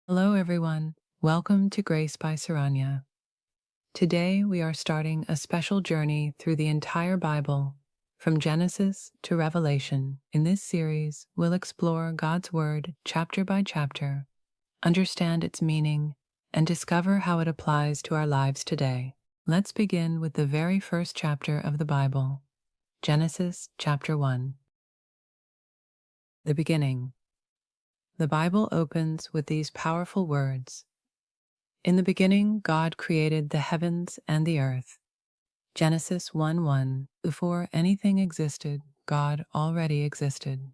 Hello, everyone. Welcome to Grace by Saranya. Today, we are starting a special journey through the entire Bible, from Genesis to Revelation. In this series, we'll explore God's Word chapter by chapter, understand its meaning, and discover how it applies to our lives today. Let's begin with the very first chapter of the Bible, Genesis chapter 1. The beginning. The Bible opens with these powerful words. In the beginning, God created the heavens and the earth. Genesis 1:1. Before anything existed, God already existed.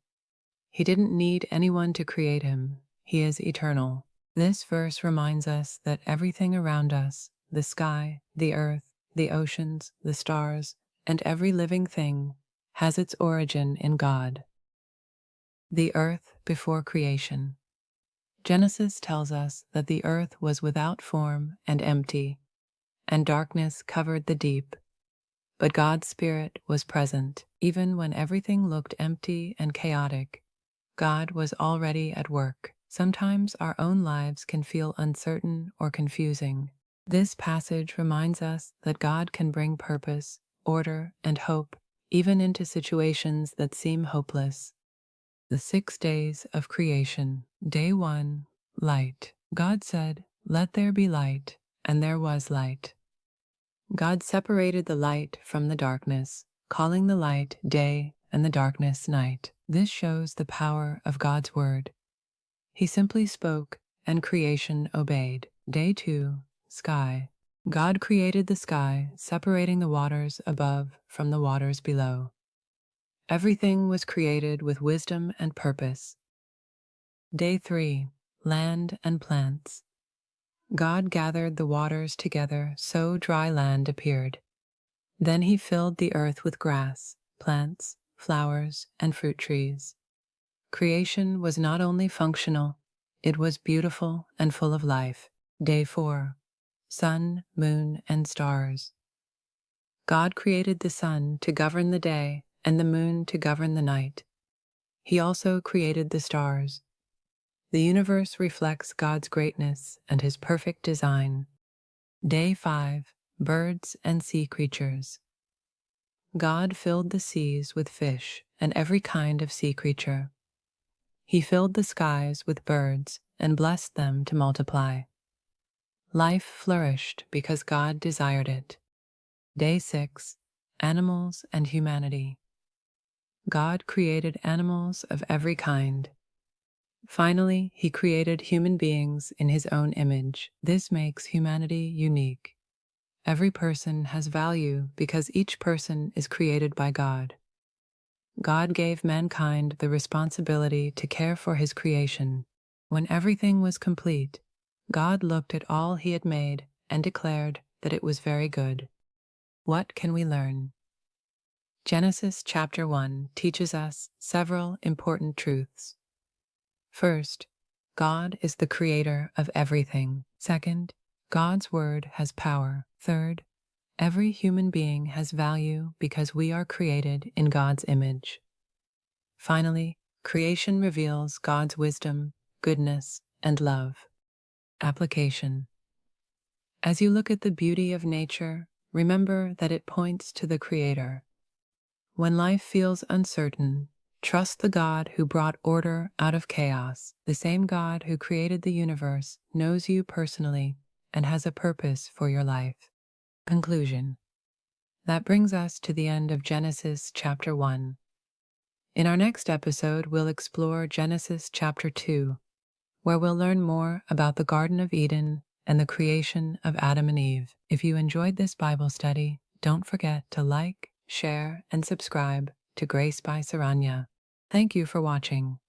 He didn't need anyone to create him. He is eternal. This verse reminds us that everything around us, the sky, the earth, the oceans, the stars, and every living thing, has its origin in God. The earth before creation. Genesis tells us that the earth was without form and empty, and darkness covered the deep. But God's Spirit was present. Even when everything looked empty and chaotic, God was already at work. Sometimes our own lives can feel uncertain or confusing. This passage reminds us that God can bring purpose, order, and hope, even into situations that seem hopeless. The 6 days of creation. Day 1, light. God said, "Let there be light," and there was light. God separated the light from the darkness, calling the light day and the darkness night. This shows the power of God's word. He simply spoke, and creation obeyed. Day 2, sky. God created the sky, separating the waters above from the waters below. Everything was created with wisdom and purpose. Day 3, land and plants. God gathered the waters together so dry land appeared. Then he filled the earth with grass, plants, flowers, and fruit trees. Creation was not only functional, it was beautiful and full of life. Day 4, sun, moon, and stars. God created the sun to govern the day and the moon to govern the night. He also created the stars. The universe reflects God's greatness and his perfect design. Day 5, birds and sea creatures. God filled the seas with fish and every kind of sea creature. He filled the skies with birds and blessed them to multiply. Life flourished because God desired it. Day 6, animals and humanity. God created animals of every kind. Finally, he created human beings in his own image. This makes humanity unique. Every person has value because each person is created by God. God gave mankind the responsibility to care for his creation. When everything was complete, God looked at all he had made and declared that it was very good. What can we learn? Genesis chapter 1 teaches us several important truths. First, God is the creator of everything. Second, God's word has power. Third, every human being has value because we are created in God's image. Finally, creation reveals God's wisdom, goodness, and love. Application. As you look at the beauty of nature, remember that it points to the Creator. When life feels uncertain, trust the God who brought order out of chaos. The same God who created the universe knows you personally and has a purpose for your life. Conclusion. That brings us to the end of Genesis chapter 1. In our next episode, we'll explore Genesis chapter 2, where we'll learn more about the Garden of Eden and the creation of Adam and Eve. If you enjoyed this Bible study, don't forget to like, share, and subscribe to Grace by Saranya. Thank you for watching.